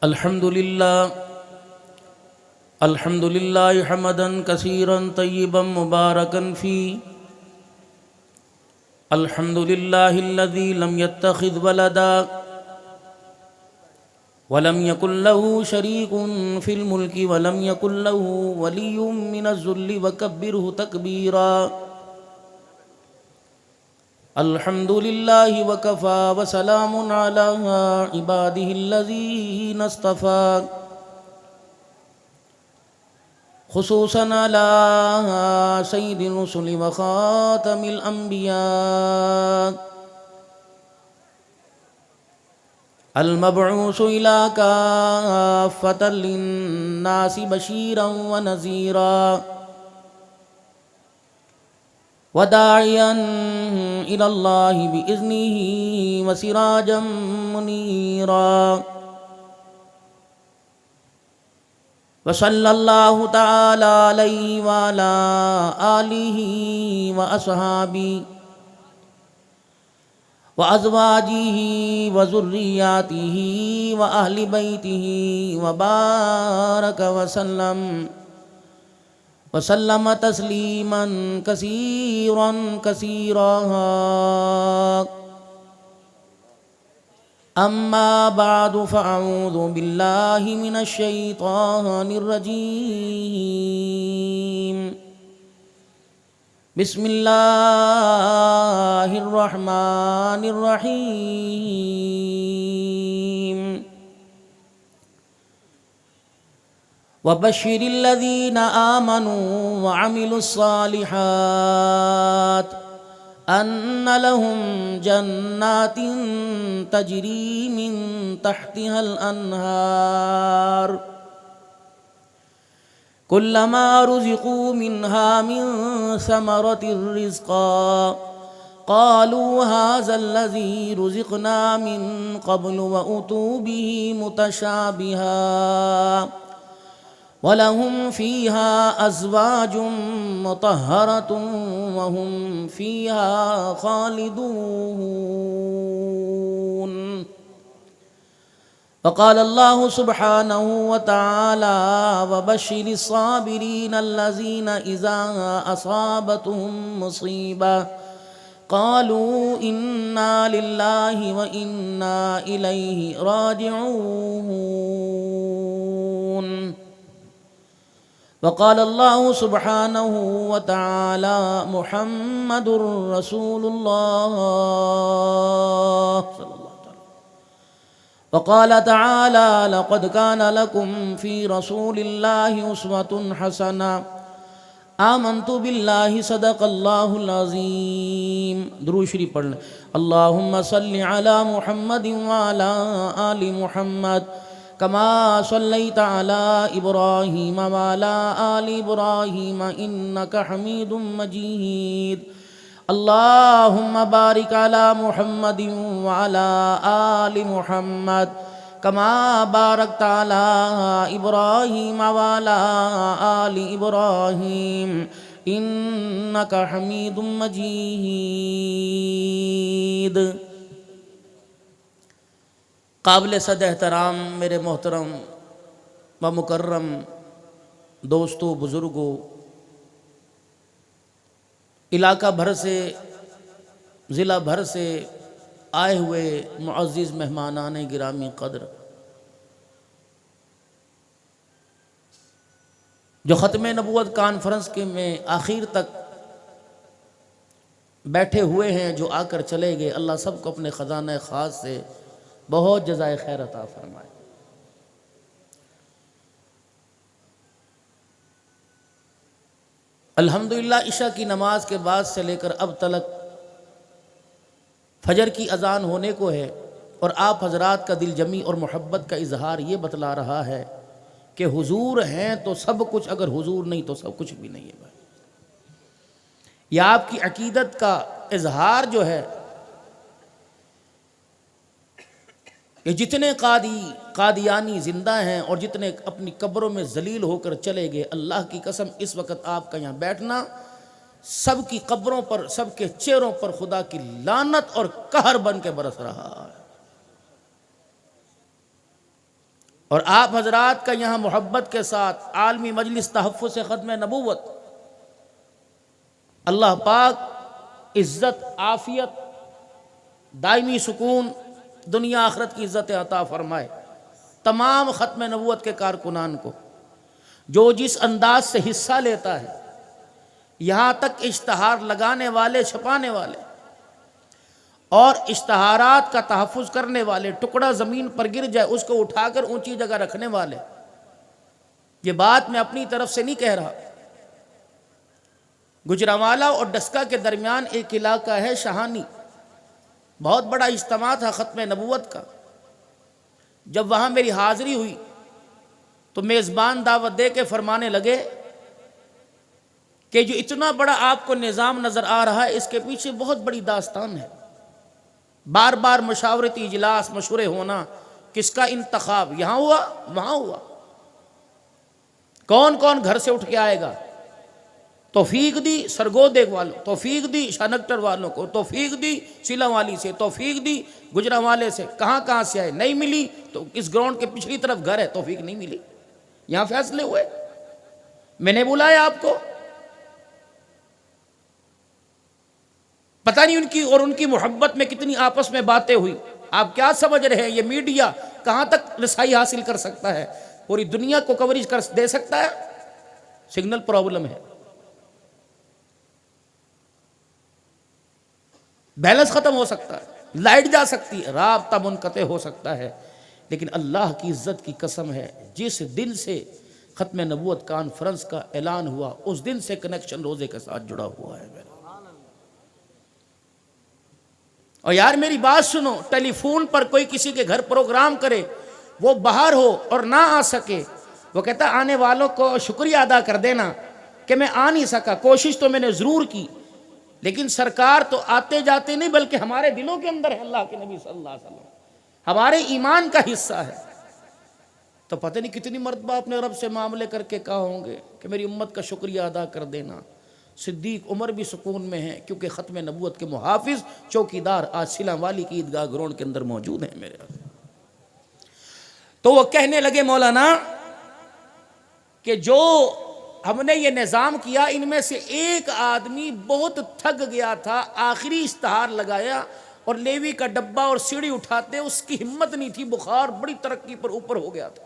الحمد لله حمدا كثيرا طيبا مباركا فيه. الحمد لله الذي لم يتخذ ولدا ولم يكن له شريك في الملك ولم يكن له ولي من الذل وكبره تكبيرا. الحمد لله وكفى وسلام على عباده الذين اصطفى، خصوصا على سيد الرسل وخاتم الأنبياء المبعوث إلى كافة للناس بشيرا ونذيرا وداعيا إلى الله بإذنه وسراجا منيرا. وصلى الله تعالى عليه وعلى آله وأصحابه وأزواجه وذرياته وأهل بيته وبارك وسلم تسليما كثيرا كثيرا. أما بعد فأعوذ بالله من الشيطان الرجيم. بسم الله الرحمن الرحيم. وبشر الذين آمنوا وعملوا الصالحات أن لهم جنات تجري من تحتها الأنهار كلما رزقوا منها من ثمرة رزقا قالوا هذا الذي رزقنا من قبل وأتوا به متشابها وَلَهُمْ فِيهَا أَزْوَاجٌ مُطَهَّرَةٌ وَهُمْ فِيهَا خَالِدُونَ. وقال الله سبحانه وتعالى وبشر الصابرين الذين إذا أصابتهم مصيبة قالوا إنا لله وإنا إليه راجعون. وقال الله سبحانه وتعالى محمد رسول الله صلى الله عليه وسلم. وقال تعالى لقد كان لكم في رسول الله أسوة حسنة. آمنت بالله صدق الله العظيم. درود شریف پڑھ لیں. اللهم صل على محمد وعلى آل محمد كما صليت على إبراهيم وعلى آل إبراهيم إنك حميد مجيد. اللهم بارك على محمد وعلى آل محمد كما باركت على إبراهيم وعلى آل إبراهيم إنك حميد مجيد. قابل صد احترام میرے محترم و مکرم دوستوں، بزرگوں، علاقہ بھر سے، ضلع بھر سے آئے ہوئے معزز مہمانان گرامی قدر، جو ختم نبوت کانفرنس کے میں آخر تک بیٹھے ہوئے ہیں، جو آ کر چلے گئے، اللہ سب کو اپنے خزانہ خاص سے بہت جزائے خیر عطا فرمائے. الحمدللہ عشاء کی نماز کے بعد سے لے کر اب تلک فجر کی اذان ہونے کو ہے، اور آپ حضرات کا دل جمی اور محبت کا اظہار یہ بتلا رہا ہے کہ حضور ہیں تو سب کچھ، اگر حضور نہیں تو سب کچھ بھی نہیں ہے. یہ آپ کی عقیدت کا اظہار جو ہے، کہ جتنے قادیانی زندہ ہیں اور جتنے اپنی قبروں میں ذلیل ہو کر چلے گئے، اللہ کی قسم اس وقت آپ کا یہاں بیٹھنا سب کی قبروں پر، سب کے چہروں پر خدا کی لعنت اور قہر بن کے برس رہا ہے. اور آپ حضرات کا یہاں محبت کے ساتھ عالمی مجلس تحفظ ختم نبوت، اللہ پاک عزت، عافیت، دائمی سکون، دنیا آخرت کی عزت عطا فرمائے تمام ختم نبوت کے کارکنان کو، جو جس انداز سے حصہ لیتا ہے، یہاں تک اشتہار لگانے والے، چھپانے والے اور اشتہارات کا تحفظ کرنے والے، ٹکڑا زمین پر گر جائے اس کو اٹھا کر اونچی جگہ رکھنے والے۔ یہ بات میں اپنی طرف سے نہیں کہہ رہا، گجرانوالہ اور ڈسکا کے درمیان ایک علاقہ ہے شہانی، بہت بڑا اجتماع تھا ختم نبوت کا۔ جب وہاں میری حاضری ہوئی تو میزبان دعوت دے کے فرمانے لگے کہ جو اتنا بڑا آپ کو نظام نظر آ رہا ہے، اس کے پیچھے بہت بڑی داستان ہے، بار بار مشاورتی اجلاس، مشورے ہونا، کس کا انتخاب یہاں ہوا وہاں ہوا، کون کون گھر سے اٹھ کے آئے گا، توفیق دی سرگودیگ والوں، توفیق دی شانکٹر والوں کو، توفیق دی سیلا والی سے، توفیق دی گجرانوالے سے، کہاں کہاں سے آئے، نہیں ملی تو اس گراؤنڈ کے پچھلی طرف گھر ہے، توفیق نہیں ملی، یہاں فیصلے ہوئے، میں نے بلایا آپ کو، پتہ نہیں ان کی اور ان کی محبت میں کتنی آپس میں باتیں ہوئی۔ آپ کیا سمجھ رہے ہیں یہ میڈیا کہاں تک رسائی حاصل کر سکتا ہے، پوری دنیا کو کوریج کر دے سکتا ہے؟ سگنل پرابلم ہے، بیلنس ختم ہو سکتا ہے، لائٹ جا سکتی ہے، رابطہ منقطع ہو سکتا ہے، لیکن اللہ کی عزت کی قسم ہے، جس دن سے ختم نبوت کانفرنس کا اعلان ہوا اس دن سے کنیکشن روزے کے ساتھ جڑا ہوا ہے میرا۔ اور یار میری بات سنو، ٹیلی فون پر کوئی کسی کے گھر پروگرام کرے، وہ باہر ہو اور نہ آ سکے، وہ کہتا آنے والوں کو شکریہ ادا کر دینا کہ میں آ نہیں سکا، کوشش تو میں نے ضرور کی، لیکن سرکار تو آتے جاتے نہیں بلکہ ہمارے دلوں کے اندر ہے، اللہ کے نبی صلی اللہ علیہ وسلم ہمارے ایمان کا حصہ ہے۔ تو پتہ نہیں کتنی مرتبہ اپنے رب سے معاملے کر کے کہا ہوں گے کہ میری امت کا شکریہ ادا کر دینا۔ صدیق عمر بھی سکون میں ہیں کیونکہ ختم نبوت کے محافظ، چوکیدار آج سیلم والی کی عیدگاہ گراؤنڈ کے اندر موجود ہیں میرے رب۔ تو وہ کہنے لگے مولانا کہ جو ہم نے یہ نظام کیا، ان میں سے ایک آدمی بہت تھک گیا تھا، آخری اشتہار لگایا اور لیوی کا ڈبہ اور سیڑھی اٹھاتے اس کی ہمت نہیں تھی، بخار بڑی ترقی پر اوپر ہو گیا تھا۔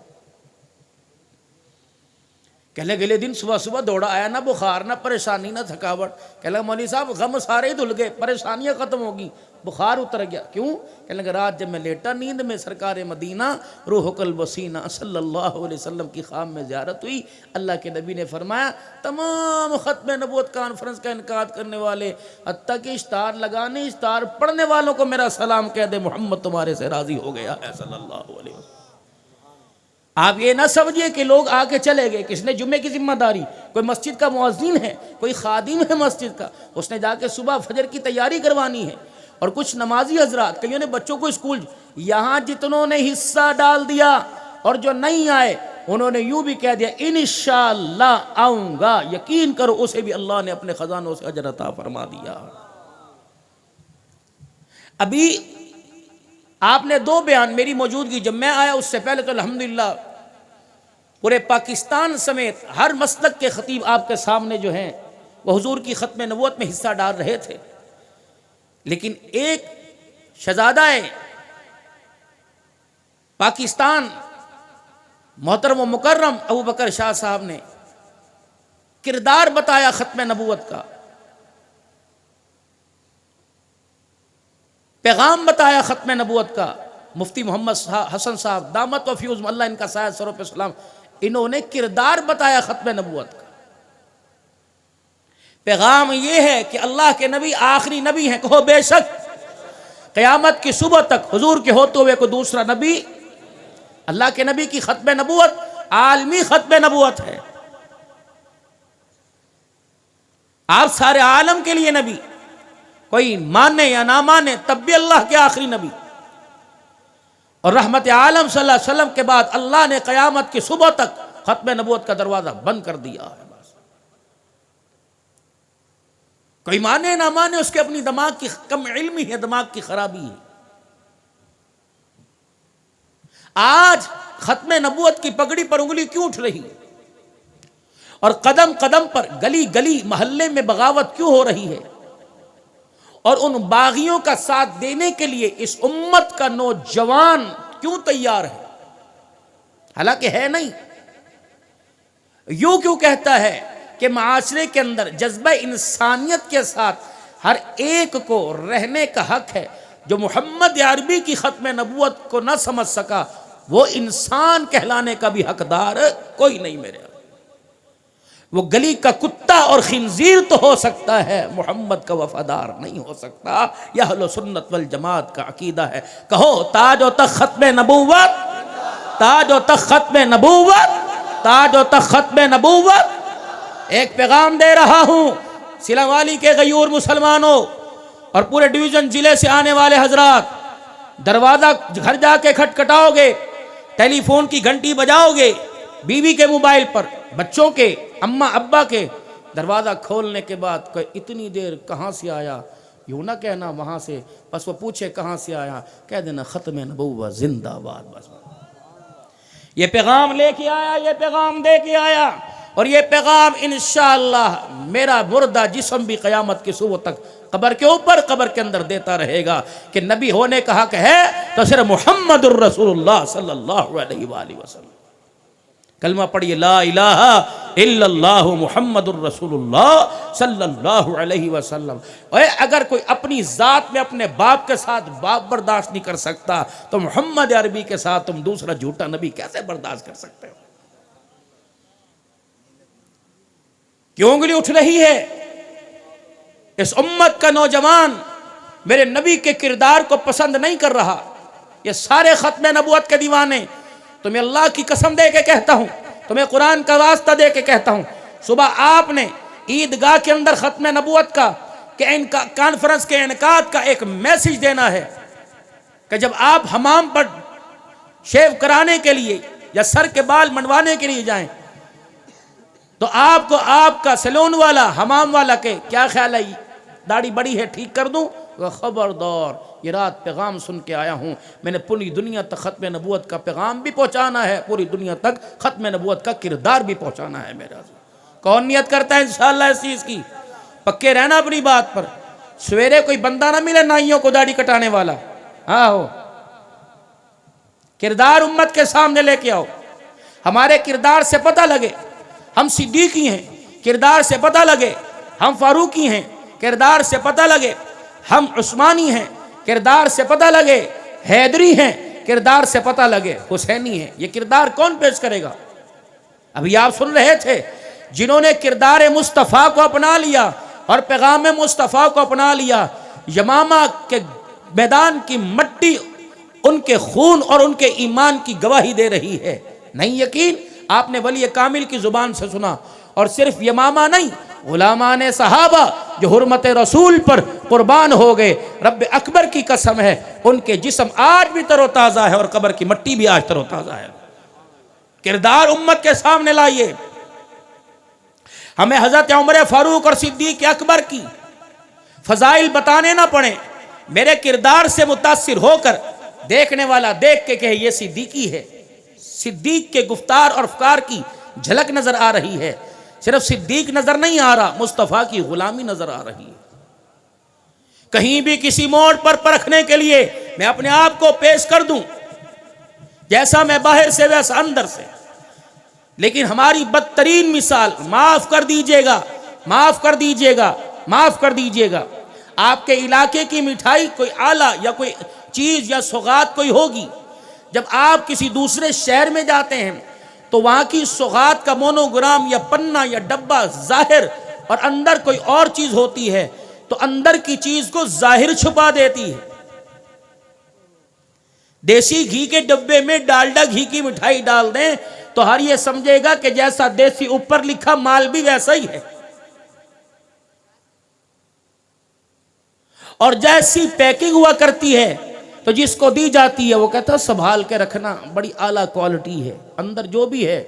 کہنے گلے دن صبح صبح دوڑا آیا، نہ بخار نہ پریشانی نہ تھکاوٹ، کہنے لگا مولوی صاحب غم سارے ہی دھل گئے، پریشانیاں ختم ہوگی، بخار اتر گیا، کیوں؟ کہنے لگا رات جب میں لیٹا نیند میں سرکار مدینہ روح القلب وسینہ صلی اللہ علیہ وسلم کی خواب میں زیارت ہوئی، اللہ کے نبی نے فرمایا تمام ختم نبوت کانفرنس کا انعقاد کرنے والے حتیٰ کہ اشتہار لگانے، اشتہار پڑھنے والوں کو میرا سلام کہہ دے، محمد تمہارے سے راضی ہو گیا ہے صلی اللہ علیہ وسلم۔ آپ یہ نہ سمجھئے کہ لوگ آ کے چلے گئے، کس نے جمعے کی ذمہ داری، کوئی مسجد کا مؤذن ہے، کوئی خادم ہے مسجد کا، اس نے جا کے صبح فجر کی تیاری کروانی ہے، اور کچھ نمازی حضرات، کئیوں نے بچوں کو اسکول، یہاں جتنوں نے حصہ ڈال دیا اور جو نہیں آئے انہوں نے یوں بھی کہہ دیا انشاءاللہ آؤں گا، یقین کرو اسے بھی اللہ نے اپنے خزانوں سے اجر عطا فرما دیا۔ ابھی آپ نے دو بیان میری موجودگی، جب میں آیا اس سے پہلے تو الحمدللہ پورے پاکستان سمیت ہر مسلک کے خطیب آپ کے سامنے جو ہیں وہ حضور کی ختم نبوت میں حصہ ڈال رہے تھے، لیکن ایک شہزادہ پاکستان محترم و مکرم ابو بکر شاہ صاحب نے کردار بتایا ختم نبوت کا، پیغام بتایا ختم نبوت کا، مفتی محمد حسن صاحب دامت و فیوز اللہ ان کا سایہ سروں پہ سلام، انہوں نے کردار بتایا ختم نبوت کا۔ پیغام یہ ہے کہ اللہ کے نبی آخری نبی ہیں، کہو بے شک، قیامت کی صبح تک حضور کے ہوتے ہوئے کوئی دوسرا نبی، اللہ کے نبی کی ختم نبوت عالمی ختم نبوت ہے، آپ سارے عالم کے لیے نبی، کوئی مانے یا نہ مانے تب بھی اللہ کے آخری نبی، اور رحمت عالم صلی اللہ علیہ وسلم کے بعد اللہ نے قیامت کی صبح تک ختم نبوت کا دروازہ بند کر دیا ہے۔ بس کوئی مانے نہ مانے اس کے اپنی دماغ کی کم علمی ہے، دماغ کی خرابی ہے۔ آج ختم نبوت کی پگڑی پر انگلی کیوں اٹھ رہی ہے؟ اور قدم قدم پر گلی گلی محلے میں بغاوت کیوں ہو رہی ہے؟ اور ان باغیوں کا ساتھ دینے کے لیے اس امت کا نوجوان کیوں تیار ہے؟ حالانکہ ہے نہیں. یوں کیوں کہتا ہے کہ معاشرے کے اندر جذبہ انسانیت کے ساتھ ہر ایک کو رہنے کا حق ہے. جو محمد عربی کی ختم نبوت کو نہ سمجھ سکا وہ انسان کہلانے کا بھی حقدار کوئی نہیں میرے. وہ گلی کا کتا اور خنزیر تو ہو سکتا ہے، محمد کا وفادار نہیں ہو سکتا. یہ اہل سنت والجماعت کا عقیدہ ہے. کہو تاج و تخت ختم نبوت، تاج و تخت ختم نبوت، تاج و تخت ختم نبوت. ایک پیغام دے رہا ہوں سیلم والی کے غیور مسلمانوں اور پورے ڈویژن ضلع سے آنے والے حضرات. دروازہ گھر جا کے کھٹکھٹاؤ گے، ٹیلی فون کی گھنٹی بجاؤ گے، بیوی کے موبائل پر، بچوں کے، اماں ابا کے، دروازہ کھولنے کے بعد کہ اتنی دیر کہاں سے آیا، یوں نہ کہنا وہاں سے. بس وہ پوچھے کہاں سے آیا، کہہ دینا ختم نبوت زندہ باد. بس یہ پیغام لے کے آیا، یہ پیغام دے کے آیا. اور یہ پیغام انشاءاللہ میرا مردہ جسم بھی قیامت کی صبح تک قبر کے اوپر، قبر کے اندر دیتا رہے گا کہ نبی ہونے کا حق ہے تو صرف محمد الرسول اللہ صلی اللہ علیہ وآلہ وسلم. کلمہ پڑھیے لا الہ الا اللہ محمد الرسول اللہ صلی اللہ علیہ وسلم. اگر کوئی اپنی ذات میں اپنے باپ کے ساتھ باپ برداشت نہیں کر سکتا تو محمد عربی کے ساتھ تم دوسرا جھوٹا نبی کیسے برداشت کر سکتے ہو؟ کیوں انگلی اٹھ رہی ہے؟ اس امت کا نوجوان میرے نبی کے کردار کو پسند نہیں کر رہا. یہ سارے ختم نبوت کے دیوانے، تمہیں اللہ کی قسم دے کے کہتا ہوں، تمہیں قرآن کا واسطہ دے کے کہتا ہوں، صبح آپ نے عیدگاہ کے اندر ختم نبوت کا کانفرنس کے انعقاد کا ایک میسج دینا ہے کہ جب آپ حمام پر شیو کرانے کے لیے یا سر کے بال منڈوانے کے لیے جائیں تو آپ کو آپ کا سیلون والا، حمام والا کہ کیا خیال ہے داڑھی بڑی ہے ٹھیک کر دوں؟ خبردار، یہ رات پیغام سن کے آیا ہوں، میں نے پوری دنیا تک ختم نبوت کا پیغام بھی پہنچانا ہے، پوری دنیا تک ختم نبوت کا کردار بھی پہنچانا ہے میرا. کون نیت کرتا ہے انشاءاللہ اس چیز کی؟ پکے رہنا اپنی بات پر. سویرے کوئی بندہ نہ ملے نائیوں کو داڑھی کٹانے والا. ہاں ہو کردار امت کے سامنے لے کے آؤ. ہمارے کردار سے پتہ لگے ہم صدیقی ہیں، کردار سے پتہ لگے ہم فاروقی ہیں، کردار سے پتہ لگے ہم عثمانی ہیں، کردار سے پتہ لگے حیدری ہیں، کردار سے پتہ لگے حسینی ہیں. یہ کردار کون پیش کرے گا؟ ابھی آپ سن رہے تھے جنہوں نے کردار مصطفیٰ کو اپنا لیا اور پیغام مصطفیٰ کو اپنا لیا، یمامہ کے میدان کی مٹی ان کے خون اور ان کے ایمان کی گواہی دے رہی ہے. نہیں یقین؟ آپ نے ولی کامل کی زبان سے سنا. اور صرف یمامہ نہیں، غلامان صحابہ جو حرمت رسول پر قربان ہو گئے، رب اکبر کی قسم ہے ان کے جسم آج بھی تر و تازہ ہے اور قبر کی مٹی بھی آج تر و تازہ ہے. کردار امت کے سامنے لائیے. ہمیں حضرت عمر فاروق اور صدیق اکبر کی فضائل بتانے نہ پڑیں، میرے کردار سے متاثر ہو کر دیکھنے والا دیکھ کے کہے یہ صدیقی ہے. صدیق کے گفتار اور افکار کی جھلک نظر آ رہی ہے. صرف صدیق نظر نہیں آ رہا، مصطفیٰ کی غلامی نظر آ رہی ہے. کہیں بھی کسی موڑ پر پرکھنے کے لیے میں اپنے آپ کو پیش کر دوں، جیسا میں باہر سے ویسا اندر سے، لیکن ہماری بدترین مثال، معاف کر دیجئے گا، معاف کر دیجئے گا، معاف کر دیجئے گا، آپ کے علاقے کی مٹھائی کوئی آلہ یا کوئی چیز یا سوغات کوئی ہوگی، جب آپ کسی دوسرے شہر میں جاتے ہیں تو وہاں کی سوغات کا مونوگرام یا پنہ یا ڈبہ ظاہر اور اندر کوئی اور چیز ہوتی ہے تو اندر کی چیز کو ظاہر چھپا دیتی ہے. دیسی گھی کے ڈبے میں ڈالڈا گھی کی مٹھائی ڈال دیں تو ہر یہ سمجھے گا کہ جیسا دیسی اوپر لکھا مال بھی ویسا ہی ہے، اور جیسی پیکنگ ہوا کرتی ہے تو جس کو دی جاتی ہے وہ کہتا ہے سنبھال کے رکھنا، بڑی اعلیٰ کوالٹی ہے، اندر جو بھی ہے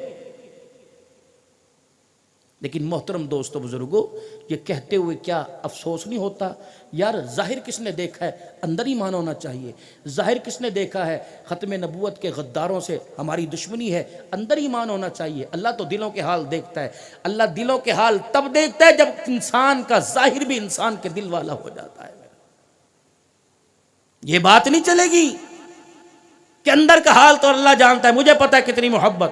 لیکن محترم دوستو بزرگوں، یہ کہتے ہوئے کیا افسوس نہیں ہوتا؟ یار ظاہر کس نے دیکھا ہے؟ اندر ایمان ہونا چاہیے۔ ظاہر کس نے دیکھا ہے؟ ختم نبوت کے غداروں سے ہماری دشمنی ہے، اندر ایمان ہونا چاہیے۔ اللہ تو دلوں کے حال دیکھتا ہے۔ اللہ دلوں کے حال تب دیکھتا ہے جب انسان کا ظاہر بھی انسان کے دل والا ہو جاتا ہے۔ یہ بات نہیں چلے گی کہ اندر کا حال تو اللہ جانتا ہے، مجھے پتہ ہے کتنی محبت۔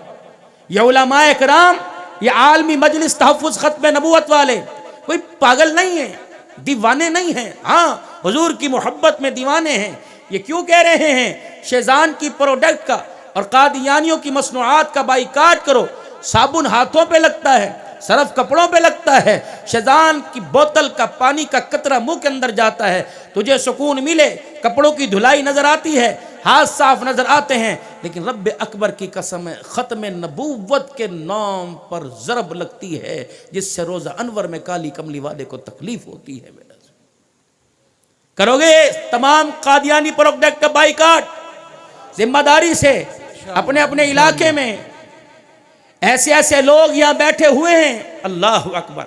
یہ علماء کرام، یہ عالمی مجلس تحفظ ختم نبوت والے کوئی پاگل نہیں ہیں، دیوانے نہیں ہیں، ہاں حضور کی محبت میں دیوانے ہیں۔ یہ کیوں کہہ رہے ہیں شیزان کی پروڈکٹ کا اور قادیانیوں کی مصنوعات کا بائیکاٹ کرو؟ صابن ہاتھوں پہ لگتا ہے، صرف کپڑوں پہ لگتا ہے، شیزان کی بوتل کا پانی کا قطرہ منہ کے اندر جاتا ہے، تجھے سکون ملے، کپڑوں کی دھلائی نظر آتی ہے، ہاتھ صاف نظر آتے ہیں، لیکن رب اکبر کی قسم ہے ختم نبوت کے نام پر ضرب لگتی ہے جس سے روزہ انور میں کالی کملی والے کو تکلیف ہوتی ہے۔ میرا کرو گے تمام قادیانی پروڈکٹ کا بائیکاٹ ذمہ داری سے اپنے اپنے علاقے میں؟ ایسے ایسے لوگ یہاں بیٹھے ہوئے ہیں اللہ اکبر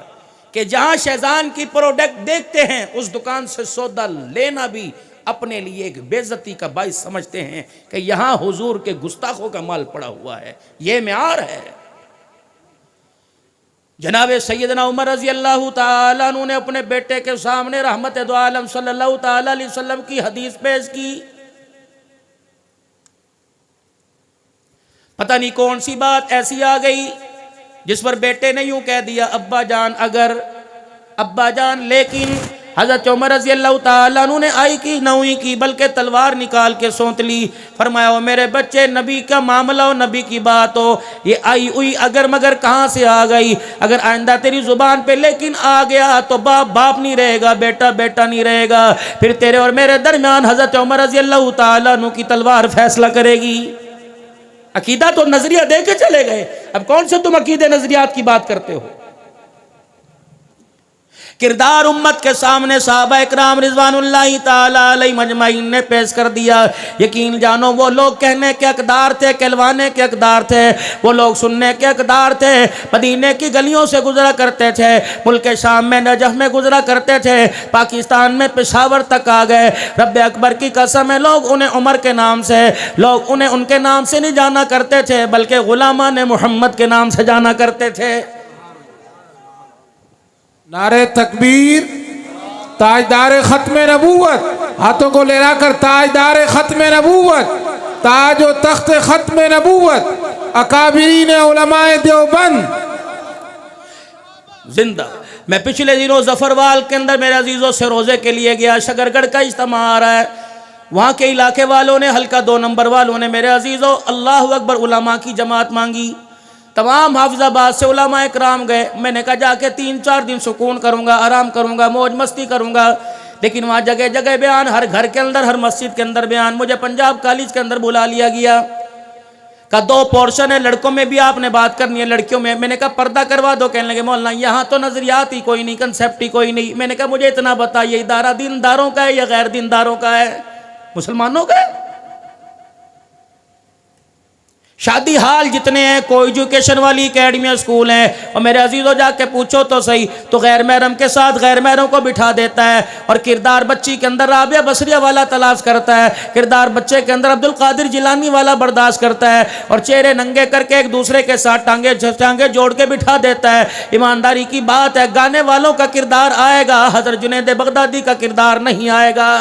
کہ جہاں شیزان کی پروڈکٹ دیکھتے ہیں اس دکان سے سودا لینا بھی اپنے لیے ایک بے عزتی کا باعث سمجھتے ہیں کہ یہاں حضور کے گستاخوں کا مال پڑا ہوا ہے۔ یہ معیار ہے۔ جناب سیدنا عمر رضی اللہ تعالیٰ عنہ نے اپنے بیٹے کے سامنے رحمت دو عالم صلی اللہ تعالیٰ علیہ وسلم کی حدیث پیش کی۔ پتہ نہیں کون سی بات ایسی آ گئی جس پر بیٹے نے یوں کہہ دیا ابا جان اگر، ابا جان لیکن۔ حضرت عمر رضی اللہ تعالیٰ عنہ نے آئی کی نوئی کی بلکہ تلوار نکال کے سونت لی، فرمایا وہ میرے بچے نبی کا معاملہ ہو، نبی کی بات ہو، یہ آئی ہوئی اگر مگر کہاں سے آ گئی؟ اگر آئندہ تیری زبان پہ لیکن آ گیا تو باپ باپ نہیں رہے گا، بیٹا بیٹا نہیں رہے گا، پھر تیرے اور میرے درمیان حضرت عمر رضی اللہ تعالیٰ عنہ کی تلوار فیصلہ کرے گی۔ عقیدہ تو نظریہ دے کے چلے گئے، اب کون سے تم عقیدے نظریات کی بات کرتے ہو؟ کردار امت کے سامنے صحابہ اکرام رضوان اللہ تعالیٰ علیہ مجمعین نے پیش کر دیا۔ یقین جانو وہ لوگ کہنے کے حقدار تھے، کہلوانے کے حقدار تھے، وہ لوگ سننے کے حقدار تھے، مدینے کی گلیوں سے گزرا کرتے تھے، ملک شام میں نجف میں گزرا کرتے تھے، پاکستان میں پشاور تک آ گئے۔ رب اکبر کی قسم ہے لوگ انہیں عمر کے نام سے، لوگ انہیں ان کے نام سے نہیں جانا کرتے تھے بلکہ غلامان محمد کے نام سے جانا کرتے تھے۔ نعرہ تکبیر، تاجدار ختم نبوت، ہاتھوں کو لہرا کر تاجدار ختم نبوت، تاج و تخت ختم نبوت، اکابرین علماء دیوبند زندہ۔ میں پچھلے دنوں ظفروال کے اندر میرے عزیزوں سے روزے کے لیے گیا، شگرگڑھ کا اجتماع آ رہا ہے، وہاں کے علاقے والوں نے، حلقہ 2 نمبر والوں نے میرے عزیزوں اللہ اکبر علماء کی جماعت مانگی۔ تمام حافظ آباد سے علماء اکرام گئے، میں نے کہا جا کے 3-4 دن سکون کروں گا، آرام کروں گا، موج مستی کروں گا، لیکن وہاں جگہ جگہ بیان، ہر گھر کے اندر، ہر مسجد کے اندر بیان۔ مجھے پنجاب کالج کے اندر بلا لیا گیا، کہا 2 پورشن ہے، لڑکوں میں بھی آپ نے بات کرنی ہے، لڑکیوں میں۔ میں نے کہا پردہ کروا دو، کہنے لگے مولانا یہاں تو نظریات ہی کوئی نہیں، کنسیپٹ ہی کوئی نہیں۔ میں نے کہا مجھے اتنا بتائیے ادارہ دینداروں کا ہے یا غیر دینداروں کا ہے؟ مسلمانوں کا ہے؟ شادی حال جتنے ہیں، کوئی ایجوکیشن والی اکیڈمیاں اسکول ہیں، اور میرے عزیزوں جا کے پوچھو تو صحیح، تو غیر محرم کے ساتھ غیر محرم کو بٹھا دیتا ہے، اور کردار بچی کے اندر رابعہ بصریہ والا تلاش کرتا ہے، کردار بچے کے اندر عبدالقادر جیلانی والا برداشت کرتا ہے، اور چہرے ننگے کر کے ایک دوسرے کے ساتھ ٹانگیں جوڑ کے بٹھا دیتا ہے۔ ایمانداری کی بات ہے گانے والوں کا کردار آئے گا، حضرت جنید بغدادی کا کردار نہیں آئے گا۔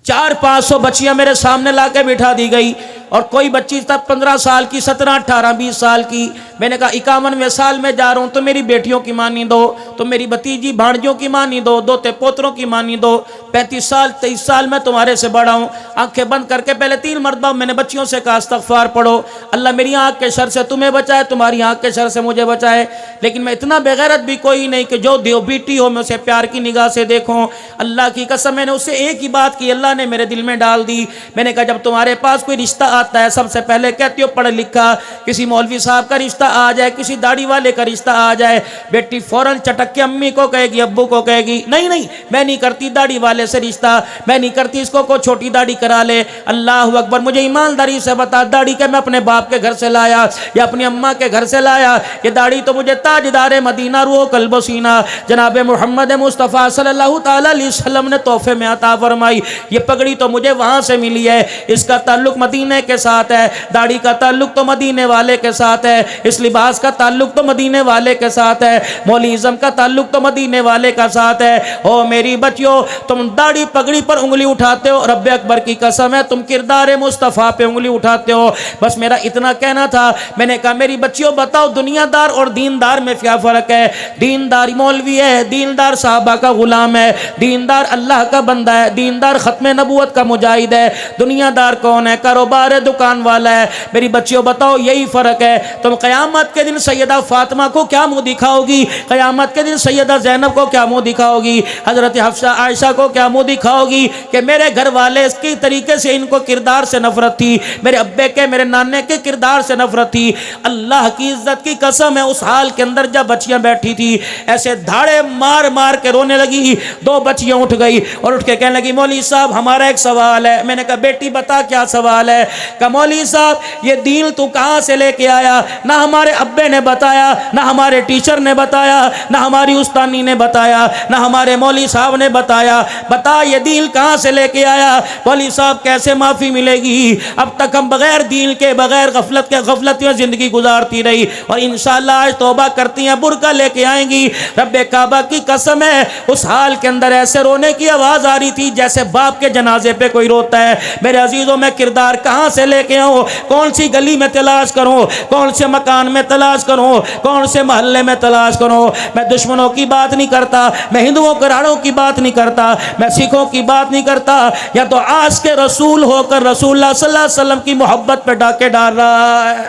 400-500 بچیاں میرے سامنے لا کے بٹھا دی گئی، اور کوئی بچی تب 15 سال کی، 17, 18, 20 سال کی۔ میں نے کہا 51ویں سال میں جا رہا ہوں تو میری بیٹیوں کی مانی دو، تو میری بھتیجی بھانجوں کی مانی دو، دوتے پوتروں کی مانی دو۔ 35 سال 23 سال میں تمہارے سے بڑا ہوں۔ آنکھیں بند کر کے پہلے 3 مرتبہ میں نے بچیوں سے کہا استغفار پڑھو، اللہ میری آنکھ کے شر سے تمہیں بچائے، تمہاری آنکھ کے شر سے مجھے بچائے۔ لیکن میں اتنا بے غیرت بھی کوئی نہیں کہ جو دیو بیٹی ہو میں اسے پیار کی نگاہ سے دیکھوں۔ اللہ کی قسم میں نے اسے ایک ہی بات کی اللہ نے میرے دل میں ڈال دی۔ میں نے کہا جب تمہارے پاس کوئی رشتہ آتا ہے سب سے پہلے کہتی ہو پڑھ لکھا کسی مولوی صاحب کا رشتہ آ جائے, کسی داڑھی والے کا رشتہ آ جائے, بیٹی فوراً چٹک کے امی کو کہے گی, ابو کو کہے گی, نہیں نہیں میں نہیں کرتی داڑھی والے سے رشتہ, میں نہیں کرتی, اس کو چھوٹی داڑھی کرا لے. اللہ اکبر. مجھے ایمانداری سے بتا, داڑھی کہ میں اپنے باپ کے گھر سے لایا یا اپنی اماں کے گھر سے لایا؟ یہ داڑھی تو مجھے تاجدار مدینہ روح قلب و سینہ جناب محمد مصطفیٰ صلی اللہ تعالی علیہ وسلم نے تحفے میں عطا فرمائی. یہ پگڑی تو مجھے وہاں سے ملی ہے, اس کا تعلق مدینے کے ساتھ ہے, داڑھی کا تعلق تو مدینے والے کے ساتھ ہے, اس لباس کا تعلق تو مدینے والے کے ساتھ ہے, مولیزم کا تعلق تو مدینے والے کا ساتھ ہے. او میری بچیوں, تم داڑھی پگڑی پر انگلی اٹھاتے ہو, رب اکبر کی قسم ہے تم کردار مصطفیٰ پہ انگلی اٹھاتے ہو. بس میرا اتنا کہنا تھا. میں نے کہا میری بچیوں بتاؤ دنیا دار اور دیندار میں کیا فرق ہے؟ دیندار مولوی ہے, دیندار صحابہ کا غلام ہے, دیندار اللہ کا بندہ ہے, دیندار ختم نبوت کا مجاہد ہے. دنیا دار کون ہے؟ کاروبار ہے, دکان والا ہے. میری بچیوں بتاؤ یہی فرق ہے. تم قیامت کے دن سیدہ فاطمہ کو کیا منہ دکھاؤ گی؟ قیامت کے دن سیدہ زینب کو کیا منہ دکھاؤ گی؟ حضرت حفصہ عائشہ کو کیا منہ دکھاؤ گی کہ میرے گھر والے اس کی طریقے سے ان کو کردار سے نفرت تھی, میرے ابے کے میرے نانے کے کردار سے نفرت تھی. اللہ کی عزت کی قسم ہے اس حال کے اندر جب بچیاں بیٹھی تھی ایسے دھاڑے مار مار کے رونے لگی. دو بچیاں اٹھ گئی اور اٹھ کے کہنے لگی مولوی صاحب ہمارا ایک سوال ہے. میں نے کہا بیٹی بتا کیا سوال ہے؟ کہ مولوی صاحب یہ دین تو کہاں سے لے کے آیا؟ نہ ہمارے ابے نے بتایا, نہ ہمارے ٹیچر نے بتایا, نہ ہماری استانی نے بتایا, نہ ہمارے مولوی صاحب نے بتایا. بتا یہ دین کہاں سے لے کے آیا؟ مولوی صاحب کیسے معافی ملے گی؟ اب تک ہم بغیر دین کے بغیر غفلت میں زندگی گزارتی رہی اور انشاءاللہ آج توبہ کرتی ہیں, برقع لے کے آئیں گی. رب کعبہ کی قسم ہے اس حال کے اندر ایسے رونے کی آواز آ رہی تھی جیسے باپ کے جنازے پہ کوئی روتا ہے. میرے عزیزوں میں کردار کہاں سے لے کے آؤں؟ کون سی گلی میں تلاش کروں؟ کون سے مکان میں تلاش کروں؟ کون سے محلے میں تلاش کروں؟ میں دشمنوں کی بات نہیں کرتا, میں ہندوؤں کراڑوں کی بات نہیں کرتا, میں سکھوں کی بات نہیں کرتا. یا تو آج کے رسول ہو کر رسول اللہ صلی اللہ علیہ وسلم کی محبت پہ ڈاکے ڈال رہا ہے.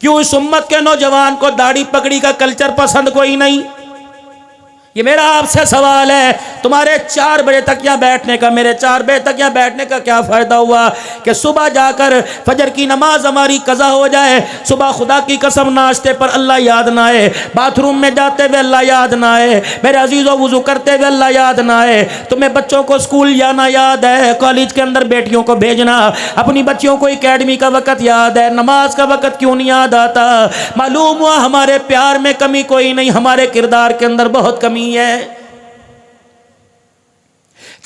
کیوں اس امت کے نوجوان کو داڑھی پگڑی کا کلچر پسند کوئی نہیں؟ یہ میرا آپ سے سوال ہے. تمہارے 4 بجے تک یہاں بیٹھنے کا, میرے 4 بجے تک یہاں بیٹھنے کا کیا فائدہ ہوا کہ صبح جا کر فجر کی نماز ہماری قضا ہو جائے, صبح خدا کی قسم ناشتے پر اللہ یاد نہ آئے, باتھ روم میں جاتے ہوئے اللہ یاد نہ آئے, میرے عزیزوں وضو کرتے ہوئے اللہ یاد نہ آئے. تمہیں بچوں کو اسکول جانا یاد ہے, کالج کے اندر بیٹیوں کو بھیجنا, اپنی بچیوں کو اکیڈمی کا وقت یاد ہے, نماز کا وقت کیوں نہیں یاد آتا؟ معلوم ہوا ہمارے پیار میں کمی کوئی نہیں, ہمارے کردار کے اندر بہت کمی ہے.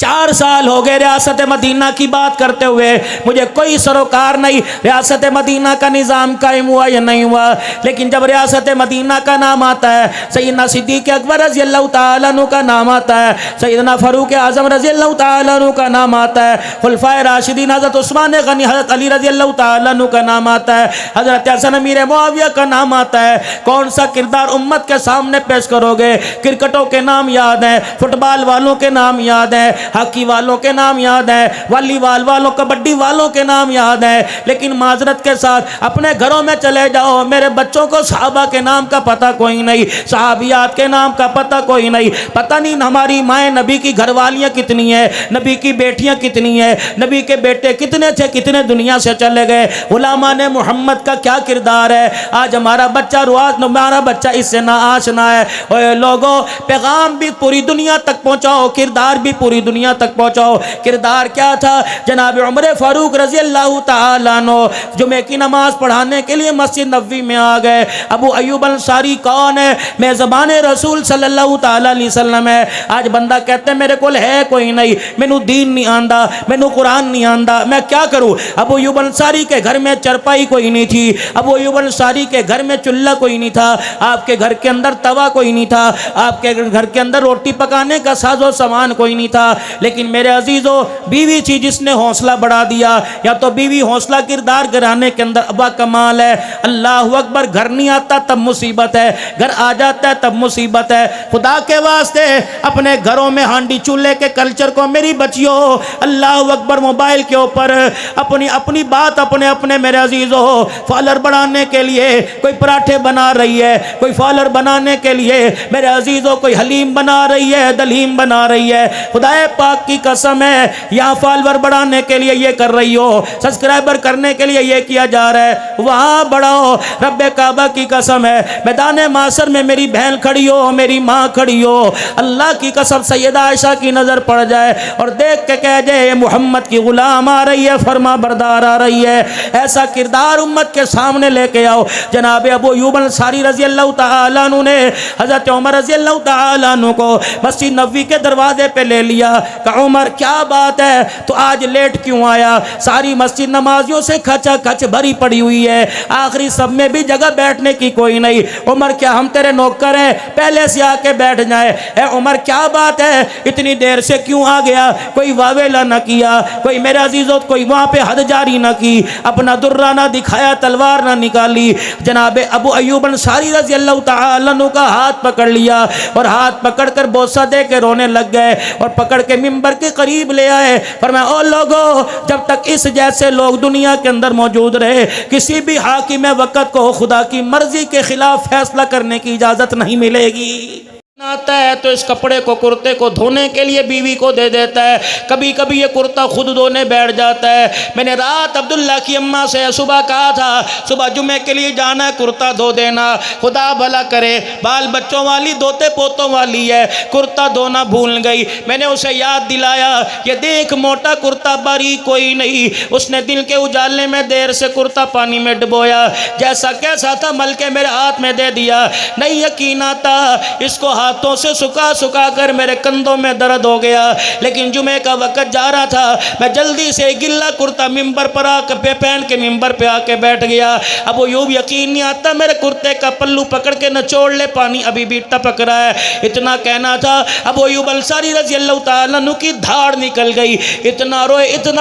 4 سال ہو گئے ریاست مدینہ کی بات کرتے ہوئے, مجھے کوئی سروکار نہیں ریاست مدینہ کا نظام قائم ہوا یا نہیں ہوا, لیکن جب ریاست مدینہ کا نام آتا ہے, سیدنا صدیق اکبر رضی اللہ تعالیٰ عنہ کا نام آتا ہے, سیدنا فاروق اعظم رضی اللہ تعالیٰ عنہ کا نام آتا ہے, خلفائے راشدین حضرت عثمان غنی, حضرت علی رضی اللہ تعالیٰ عنہ کا نام آتا ہے, حضرت حسن امیر معاویہ کا نام آتا ہے, کون سا کردار امت کے سامنے پیش کرو گے؟ کرکٹوں کے نام یاد ہیں, فٹ بال والوں کے نام یاد ہیں, ہاکی والوں کے نام یاد ہیں, والی بال والوں, کبڈی والوں کے نام یاد ہیں, لیکن معذرت کے ساتھ اپنے گھروں میں چلے جاؤ, میرے بچوں کو صحابہ کے نام کا پتہ کوئی نہیں, صحابیات کے نام کا پتہ کوئی نہیں. پتہ نہیں ہماری مائیں نبی کی گھر والیاں کتنی ہیں, نبی کی بیٹیاں کتنی ہیں, نبی کے بیٹے کتنے تھے, کتنے دنیا سے چلے گئے. غلامان محمد کا کیا کردار ہے؟ آج ہمارا بچہ ہمارا بچہ اس سے نہ آشنا ہے. اوے لوگوں, پیغام بھی پوری دنیا تک پہنچاؤ, کردار بھی پوری دنیا تک پہنچاؤ. کردار کیا تھا؟ جناب عمر فاروق رضی اللہ تعالیٰ عنہ جمعے کی نماز پڑھانے کے لیے مسجد نبوی میں آ گئے. ابو ایوب انصاری کون ہے؟ میزبان رسول صلی اللہ تعالیٰ علیہ وسلم ہے. آج بندہ کہتے ہیں میرے کول ہے کوئی نہیں, مینو دین نہیں آندا, مینو قرآن نہیں آندا, میں کیا کروں؟ ابو ایوب انصاری کے گھر میں چرپائی کوئی نہیں تھی, ابو ایوب انصاری کے گھر میں چولہا کوئی نہیں تھا, آپ کے گھر کے اندر توا کوئی نہیں تھا, آپ کے گھر کے اندر روٹی پکانے کا ساز و سامان کوئی نہیں تھا, لیکن میرے عزیزوں بیوی تھی جس نے حوصلہ بڑھا دیا. یا تو بیوی حوصلہ کردار گرانے کے اندر ابا کمال ہے. اللہ اکبر. گھر نہیں آتا تب مصیبت ہے, گھر آ جاتا ہے تب مصیبت ہے. خدا کے واسطے اپنے گھروں میں ہانڈی چولہے کے کلچر کو میری بچیوں, اللہ اکبر, موبائل کے اوپر اپنی بات اپنے میرے عزیزوں فالر بڑھانے کے لیے کوئی پراٹھے بنا رہی ہے, کوئی فالر بنانے کے لیے میرے عزیزوں کوئی حلیم بنا رہی ہے, دلیم بنا رہی ہے. خدا پاک کی قسم ہے یہاں فالور بڑھانے کے لیے یہ کر رہی ہو, سبسکرائبر کرنے کے لیے یہ کیا جا رہا ہے, وہاں بڑھاؤ. رب کعبہ کی قسم ہے میدان معاشر میں میری بہن کھڑی ہو, میری ماں کھڑی ہو, اللہ کی قسم سیدہ عائشہ کی نظر پڑ جائے اور دیکھ کے کہہ جائے یہ محمد کی غلام آ رہی ہے, فرما بردار آ رہی ہے. ایسا کردار امت کے سامنے لے کے آؤ. جناب ابو ایوب انصاری رضی اللہ تعالیٰ عنہ نے حضرت عمر رضی اللہ تعالیٰ عنہ کو مسجد نبوی کے دروازے پہ لے لیا. کہا عمر کیا بات ہے, تو آج لیٹ کیوں آیا؟ ساری مسجد نمازیوں سے کھچا کھچ بھری پڑی ہوئی ہے, آخری سب میں بھی جگہ بیٹھنے کی کوئی نہیں. عمر کیا ہم تیرے نوکر ہیں, پہلے سے آ کے بیٹھ جائیں. اے عمر کیا بات ہے, اتنی دیر سے کیوں آ گیا؟ کوئی واویلا نہ کیا, کوئی میرے عزیزوں کوئی وہاں پہ حد جاری نہ کی, اپنا درہ نہ دکھایا, تلوار نہ نکالی. جناب ابو ایوب انصاری رضی اللہ تعالیٰ عنہ کا ہاتھ پکڑ لیا اور ہاتھ پکڑ کر بوسہ دے کے رونے لگ گئے اور پکڑ کے منبر کے قریب لے آئے. فرمایا او لوگو, جب تک اس جیسے لوگ دنیا کے اندر موجود رہے کسی بھی حاکم وقت کو خدا کی مرضی کے خلاف فیصلہ کرنے کی اجازت نہیں ملے گی. آتا ہے تو اس کپڑے کو کرتے کو دھونے کے لیے بیوی کو دے دیتا ہے, کبھی کبھی یہ کرتا خود دھونے بیٹھ جاتا ہے. میں نے رات عبداللہ کی اماں سے صبح کہا تھا صبح جمعے کے لیے جانا ہے کرتا دھو دینا, خدا بھلا کرے بال بچوں والی دوتے پوتوں والی ہے, کرتا دھونا بھول گئی. میں نے اسے یاد دلایا یہ دیکھ موٹا کرتا باریک کوئی نہیں. اس نے دل کے اجالے میں دیر سے کرتا پانی میں ڈبویا, جیسا کیسا تھا مل کے میرے ہاتھ میں دے دیا. نہیں یقین آتا, اس کو ہاتھوں سے سکھا سکھا کر میرے کندھوں میں درد ہو گیا. لیکن جمعے کا وقت جا رہا تھا, میں جلدی سے گلا کرتا ممبر پر آ کے پہن کے ممبر پہ آ کے بیٹھ گیا. ابو ایوب یقین نہیں آتا میرے کرتے کا پلو پکڑ کے نچوڑ لے, پانی ابھی بھی ٹپک رہا ہے. اتنا کہنا تھا ابو ایوب انصاری رضی اللہ تعالیٰ عنہ کی دھاڑ نکل گئی. اتنا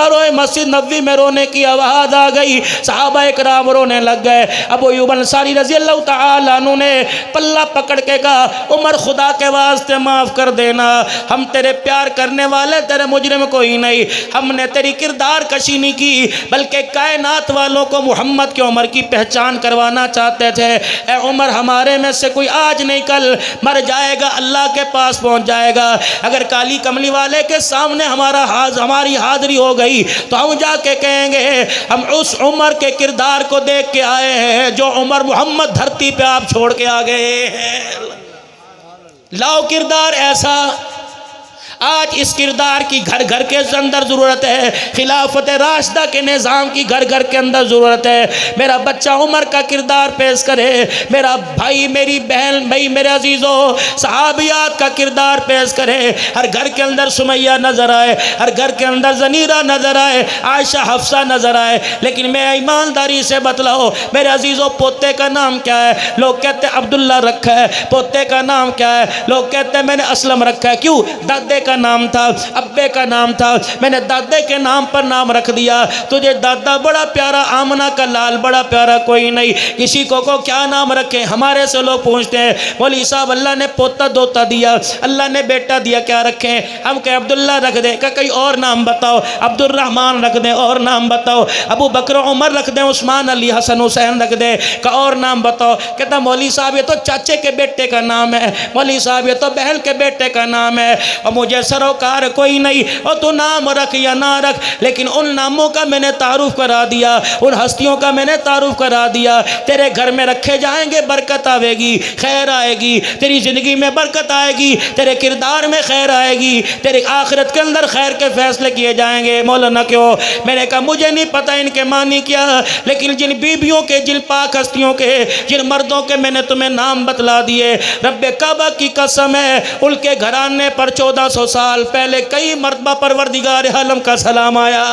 روئے مسجد نبوی میں رونے کی آواز آ گئی, صحابہ اکرام رونے لگ گئے. ابو ایوب انصاری رضی اللہ تعالیٰ عنہ نے پلہ پکڑ کے کہا عمر خدا کے واسطے معاف کر دینا, ہم تیرے پیار کرنے والے تیرے مجرم کوئی نہیں, ہم نے تیری کردار کشی نہیں کی بلکہ کائنات والوں کو محمد کے عمر کی پہچان کروانا چاہتے تھے. اے عمر ہمارے میں سے کوئی آج نہیں کل مر جائے گا, اللہ کے پاس پہنچ جائے گا. اگر کالی کملی والے کے سامنے ہماری حاضری ہو گئی تو ہم جا کے کہیں گے ہم اس عمر کے کردار کو دیکھ کے آئے ہیں جو عمر محمد دھرتی پہ آپ چھوڑ کے آ گئے ہیں. لاؤ کردار ایسا. آج اس کردار کی گھر گھر کے اندر ضرورت ہے, خلافت راشدہ کے نظام کی گھر گھر کے اندر ضرورت ہے. میرا بچہ عمر کا کردار پیش کرے, میرا بھائی میری بہن بھائی میرے عزیزوں صحابیات کا کردار پیش کرے. ہر گھر کے اندر سمیہ نظر آئے, ہر گھر کے اندر زنیرہ نظر آئے, عائشہ حفصہ نظر آئے. لیکن میں ایمانداری سے بتلاؤ میرے عزیزوں پوتے کا نام کیا ہے؟ لوگ کہتے ہیں عبداللہ رکھا ہے. پوتے کا نام کیا ہے؟ لوگ کہتے ہیں میں نے اسلم رکھا ہے. کیوں؟ دادے کا نام تھا, ابے کا نام تھا, میں نے دادے کے نام پر نام رکھ دیا. تجھے دادا بڑا پیارا, آمنہ کا لال بڑا پیارا کوئی نہیں. کسی کو کیا نام رکھیں؟ ہمارے سے لوگ پوچھتے ہیں مولوی صاحب اللہ نے پوتا دوتا دیا, اللہ نے بیٹا دیا, کیا رکھیں؟ ہم کہ عبداللہ رکھ دیں. کہ کوئی اور نام بتاؤ. عبد الرحمن رکھ دیں, اور نام بتاؤ. ابو بکر عمر رکھ دیں, عثمان علی حسن حسین رکھ دیں, کہ اور نام بتاؤ. کہتا مولوی صاحب یہ تو چاچے کے بیٹے کا نام ہے, مولوی صاحب یہ تو بہن کے بیٹے کا نام ہے, اور مجھے سروکار کوئی نہیں. اور تو نام رکھ یا نہ رکھ, لیکن ان ناموں کا میں نے تعارف کرا دیا, ان ہستیوں کا میں نے تعارف کرا دیا. تیرے گھر میں رکھے جائیں گے, برکت آئے گی, خیر آئے گی, تیری زندگی میں برکت آئے گی, تیرے کردار میں خیر آئے گی, تیری آخرت کے اندر خیر کے فیصلے کیے جائیں گے. مولانا کیوں؟ میں نے کہا مجھے نہیں پتہ ان کے معنی کیا, لیکن جن بیبیوں کے, جن پاک ہستیوں کے, جن مردوں کے میں نے تمہیں نام بتلا دیے, رب کعبہ کی قسم ہے ان کے گھرانے پر 1400 سال پہلے کئی مرتبہ پروردگار عالم کا سلام آیا.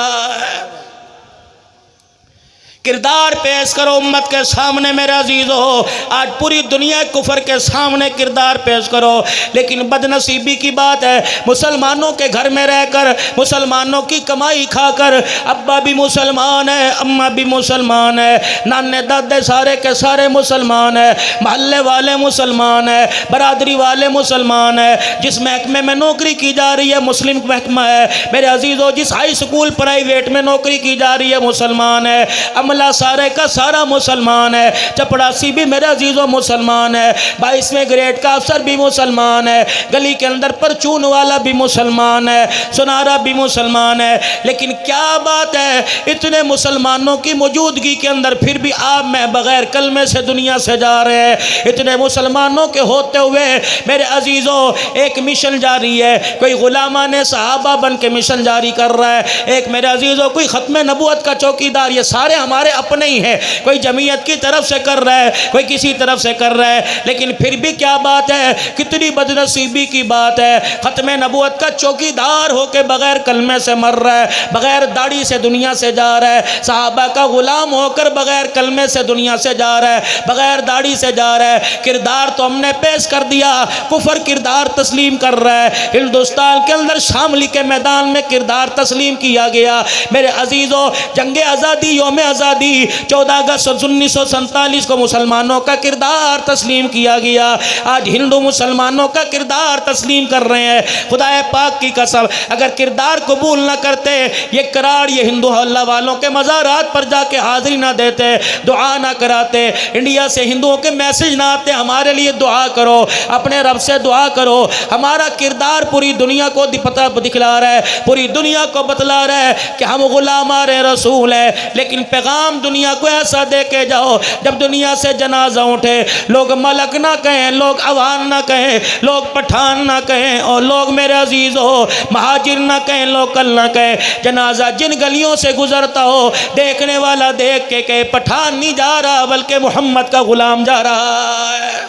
کردار پیش کرو امت کے سامنے میرے عزیزو. آج پوری دنیا کفر کے سامنے کردار پیش کرو, لیکن بدنصیبی کی بات ہے مسلمانوں کے گھر میں رہ کر, مسلمانوں کی کمائی کھا کر, ابا بھی مسلمان ہے, اماں بھی مسلمان ہے, نانے دادے سارے کے سارے مسلمان ہیں, محلے والے مسلمان ہیں, برادری والے مسلمان ہیں, جس محکمے میں نوکری کی جا رہی ہے مسلم محکمہ ہے میرے عزیزو, جس ہائی سکول پرائیویٹ میں نوکری کی جا رہی ہے مسلمان ہے, عملے عملہ سارے کا سارا مسلمان ہے، چپڑاسی بھی میرے عزیزوں مسلمان ہے، 22ویں گریڈ کا افسر بھی مسلمان ہے، گلی کے اندر پرچون والا بھی مسلمان ہے، سنارا بھی مسلمان ہے۔ لیکن کیا بات ہے، اتنے مسلمانوں کی موجودگی کے اندر پھر بھی آپ میں بغیر کلمے سے دنیا سے جا رہے ہیں۔ اتنے مسلمانوں کے ہوتے ہوئے میرے عزیزوں ایک مشن جاری ہے، کوئی غلامان صحابہ بن کے مشن جاری کر رہا ہے، ایک میرے عزیزوں کوئی ختم نبوت کا چوکیدار، یہ سارے ہمارے اپنے ہی ہیں، کوئی جمعیت کی طرف سے کر رہا ہے، کوئی کسی طرف سے کر رہا ہے، لیکن پھر بھی کیا بات ہے، کتنی بدنصیبی کی بات ہے، ختم نبوت کا چوکیدار ہو کے بغیر کلمے سے مر رہا ہے، بغیر داڑھی سے دنیا سے جا رہا ہے، صحابہ کا غلام ہو کر بغیر کلمے سے دنیا سے جا رہا ہے، بغیر داڑھی سے جا رہا ہے۔ کردار تو ہم نے پیش کر دیا، کفر کردار تسلیم کر رہا ہے۔ ہندوستان کے اندر شاملی کے میدان میں کردار تسلیم کیا گیا۔ میرے عزیزوں، جنگ آزادی، یوم آزادی 14 اگست 1947 کو مسلمانوں کا کردار تسلیم کیا گیا، آج ہندو مسلمانوں کا کردار تسلیم کر رہے ہیں۔ خدا پاک کی قسم، اگر کردار قبول نہ کرتے، یہ کراڑ یہ ہندو اللہ والوں کے مزارات پر جا کے حاضری نہ دیتے، دعا نہ کراتے، انڈیا سے ہندوؤں کے میسج نہ آتے ہمارے لیے دعا کرو، اپنے رب سے دعا کرو۔ ہمارا کردار پوری دنیا کو پتہ دکھلا رہا ہے، پوری دنیا کو بتلا رہا ہے کہ ہم غلامان رسول ہیں، لیکن پیغام دنیا کو ایسا دے کے جاؤ، جب دنیا سے جنازہ اٹھے لوگ ملک نہ کہیں، لوگ عوان نہ کہیں، لوگ پٹھان نہ کہیں، اور لوگ میرے عزیز ہو مہاجر نہ کہیں، لوکل نہ کہیں، جنازہ جن گلیوں سے گزرتا ہو دیکھنے والا دیکھ کے کہ پٹھان نہیں جا رہا بلکہ محمد کا غلام جا رہا ہے۔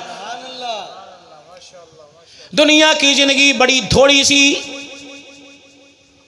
دنیا کی زندگی بڑی تھوڑی سی،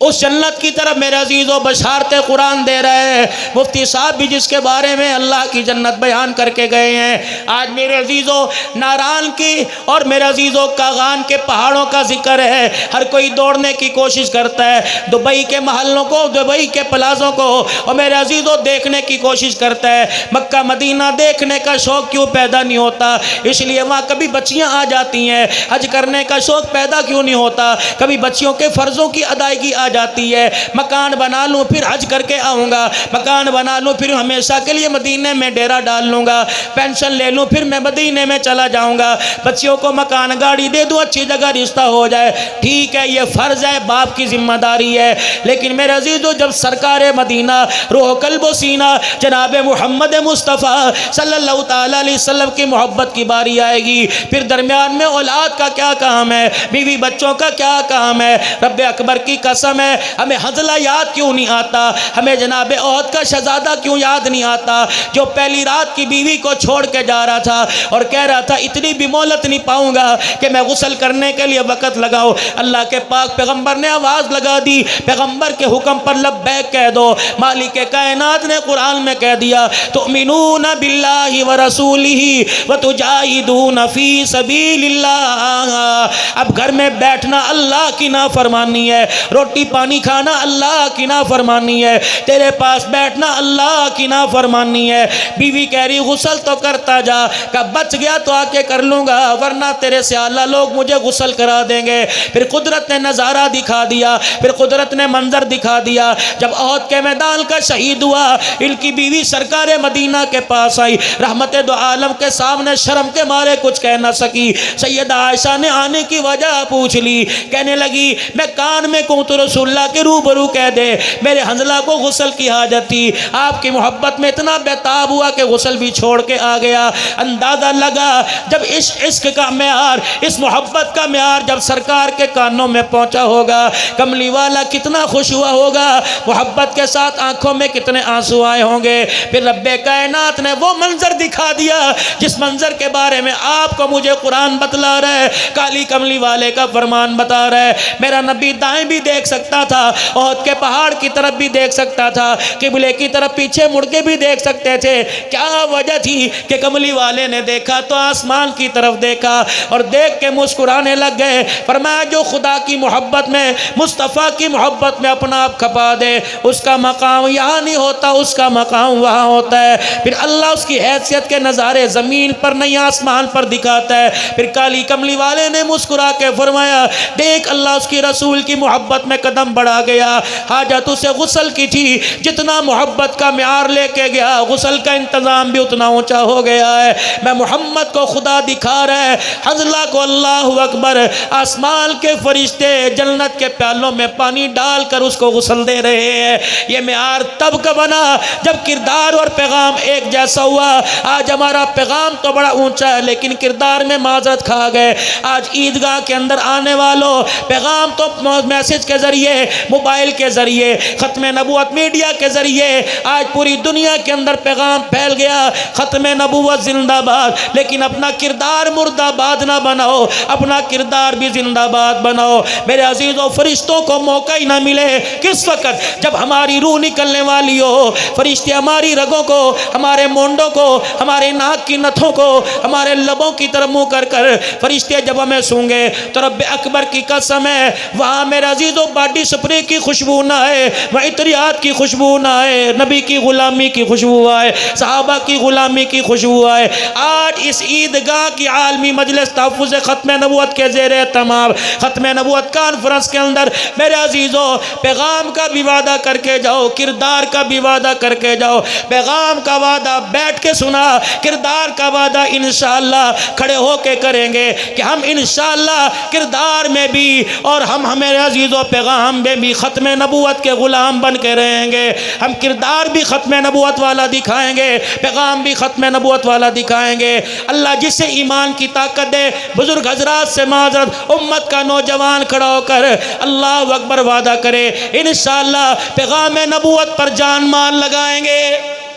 اس جنت کی طرف میرے عزیزوں بشارت قرآن دے رہے ہیں۔ مفتی صاحب بھی جس کے بارے میں اللہ کی جنت بیان کر کے گئے ہیں، آج میرے عزیزوں ناران کی اور میرے عزیزوں کاغان کے پہاڑوں کا ذکر ہے، ہر کوئی دوڑنے کی کوشش کرتا ہے، دبئی کے محلوں کو، دبئی کے پلازوں کو اور میرے عزیزوں دیکھنے کی کوشش کرتا ہے، مکہ مدینہ دیکھنے کا شوق کیوں پیدا نہیں ہوتا؟ اس لیے وہاں کبھی بچیاں آ جاتی ہیں، حج کرنے کا شوق پیدا کیوں نہیں ہوتا؟ کبھی بچیوں کے فرضوں کی ادائیگی آ جاتی ہے، مکان بنا لوں پھر حج کر کے آؤں گا، مکان بنا لوں پھر ہمیشہ کے لیے مدینے میں ڈیرہ ڈال لوں گا، پینشن لے لوں پھر میں مدینے میں چلا جاؤں گا، بچیوں کو مکان گاڑی دے دوں اچھی جگہ رشتہ ہو جائے، ٹھیک ہے یہ فرض ہے، باپ کی ذمہ داری ہے، لیکن میرے عزیزو جب سرکار مدینہ روح قلب و سینہ جناب محمد مصطفیٰ صلی اللہ تعالیٰ علیہ وسلم کی محبت کی باری آئے گی، پھر درمیان میں اولاد کا کیا کام ہے، بیوی بچوں کا کیا کام ہے؟ رب اکبر کی قسم ہے، ہمیں حنظلہ یاد کیوں نہیں آتا؟ ہمیں جناب احد کا شہزادہ کیوں یاد نہیں آتا جو پہلی رات کی بیوی کو چھوڑ کے جا رہا تھا اور کہہ رہا تھا اتنی بھی مہلت نہیں پاؤں گا کہ میں غسل کرنے کے لیے وقت لگاؤ؟ اللہ کے پاک پیغمبر نے آواز لگا دی، پیغمبر کے حکم پر لبیک کہہ دو۔ مالک کائنات نے قرآن میں کہہ دیا تؤمنون باللہ ورسولہ وتجاہدون فی سبیل اللہ۔ اب گھر میں بیٹھنا اللہ کی نافرمانی ہے، روٹی پانی کھانا اللہ کی نافرمانی ہے، تیرے پاس بیٹھنا اللہ کی نافرمانی ہے۔ بیوی کہہ رہی غسل تو کرتا جا، کہ بچ گیا تو آ کے کر لوں گا ورنہ تیرے سے اعلیٰ لوگ مجھے غسل کرا دیں گے۔ پھر قدرت نے نظارہ دکھا دیا، پھر قدرت نے منظر دکھا دیا، جب احد کے میدان کا شہید ہوا ان کی بیوی سرکار مدینہ کے پاس آئی، رحمت دو عالم کے سامنے شرم کے مارے کچھ کہہ نہ سکی، سیدہ عائشہ نے آنے کی وجہ پوچھ لی، کہنے لگی میں کان میں کہوں تو رسول اللہ کے روبرو کہہ دے میرے حنظلہ کو غسل کی حاجت تھی، آپ کی محبت میں اتنا بیتاب ہوا کہ غسل بھی چھوڑ کے آ گیا۔ اندازہ لگا جب اس عشق کا معیار، اس محبت کا معیار جب سرکار کے کانوں میں پہنچا ہوگا، کملی والا کتنا خوش ہوا ہوگا، محبت کے ساتھ آنکھوں میں کتنے آنسو آئے ہوں گے۔ پھر رب کائنات نے وہ منظر دکھا دیا جس منظر کے بارے میں آپ کو مجھے قرآن بتلا رہا ہے، کالی کملی والے کا فرمان بتا رہا ہے۔ میرا نبی دائیں بھی دیکھ سکتا تھا، احد کے پہاڑ کی طرف بھی دیکھ سکتا تھا، قبلے کی طرف پیچھے مڑ کے بھی دیکھ سکتے تھے۔ کیا وجہ تھی کہ کملی والے نے دیکھا تو آسمان کی طرف دیکھا اور دیکھ کے مسکرانے لگ گئے۔ فرمایا جو خدا کی محبت میں، مصطفیٰ کی محبت میں اپنا آپ کھپا دے، اس کا مقام یہاں نہیں ہوتا، اس کا مقام وہاں ہوتا ہے۔ پھر اللہ اس کی حیثیت کے نظارے زمین پر نہیں آسمان پر دکھاتا ہے۔ پھر کالی کملی والے نے مسکرا کے فرمایا دیکھ اللہ اس کی رسول کی محبت میں قدم بڑھا گیا. حاجت اسے غسل کی تھی, جتنا محبت کا معیار لے کے گیا غسل کا انتظام بھی اتنا اونچا ہو گیا ہے. میں محمد کو خدا دکھا رہا ہے, حنظلہ کو اللہ اکبر, آسمان کے فرشتے جنت کے پیالوں میں پانی ڈال کر اس کو غسل دے رہے ہیں. یہ معیار تب کا بنا جب کردار اور پیغام ایک جیسا ہوا. آج ہمارا پیغام تو بڑا اونچا ہے لیکن کردار میں معذرت کھا گئے. آج عیدگاہ کے اندر آنے والوں پیغام تو میسج کے ذریعے, موبائل کے ذریعے, ختم نبوت میڈیا کے ذریعے آج پوری دنیا کے اندر پیغام پھیل گیا, ختم نبوت زندہ باد. لیکن اپنا کردار مردہ باد نہ بناؤ, اپنا کردار بھی زندہ باد بناؤ. میرے عزیزوں, فرشتوں کو موقع ہی نہ ملے کس وقت جب ہماری روح نکلنے والی ہو. فرشتے ہماری رگوں کو, ہمارے مونڈوں کو, ہمارے ناک کی نتھوں کو, ہمارے لبوں کی طرف منہ کر کر فرشتے جب ہمیں سونگے تو رب اکبر کی قسم ہے وہاں میرے عزیزوں باڈی سپرے کی خوشبو نہ آئے, وہ عطریات کی خوشبو نہ آئے, نبی کی غلامی کی خوشبو آئے, صحابہ کی غلامی کی خوشبو آئے. آج اس عیدگاہ کی عالمی مجلس تحفظ ختم نبوت کے زیر اہتمام ختم نبوت کانفرنس کے اندر میرے عزیزوں پیغام کا بھی وعدہ کر کے جاؤ, کردار کا بھی وعدہ کر کے جاؤ. پیغام کا وعدہ بیٹھ کے سنا, کردار کا وعدہ انشاءاللہ کھڑے ہو کے کریں گے کہ ہم انشاءاللہ کردار میں بھی اور ہم ہمارے عزیزوں پیغام میں بھی ختم نبوت کے غلام بن کے رہیں گے. ہم کردار بھی ختم نبوت والا دکھائیں گے, پیغام بھی ختم نبوت والا دکھائیں گے. اللہ جسے ایمان کی طاقت دے, بزرگ حضرات سے معذرت, امت کا نوجوان کھڑا ہو کر اللہ اکبر وعدہ کرے انشاءاللہ پیغام نبوت پر جان مال لگائیں گے.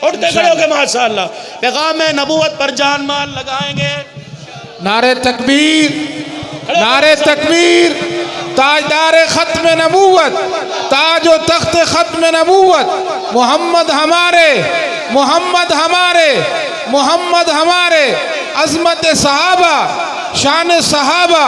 اٹھتے کھڑے ہو کے ماشاءاللہ پیغام نبوت پر جان مال لگائیں گے. نعرہ تکبیر, نعرہ تکبیر. تاجدار ختم نبوت, تاج و تخت ختم نبوت, محمد ہمارے, محمد ہمارے, محمد ہمارے. عظمت صحابہ, شان صحابہ,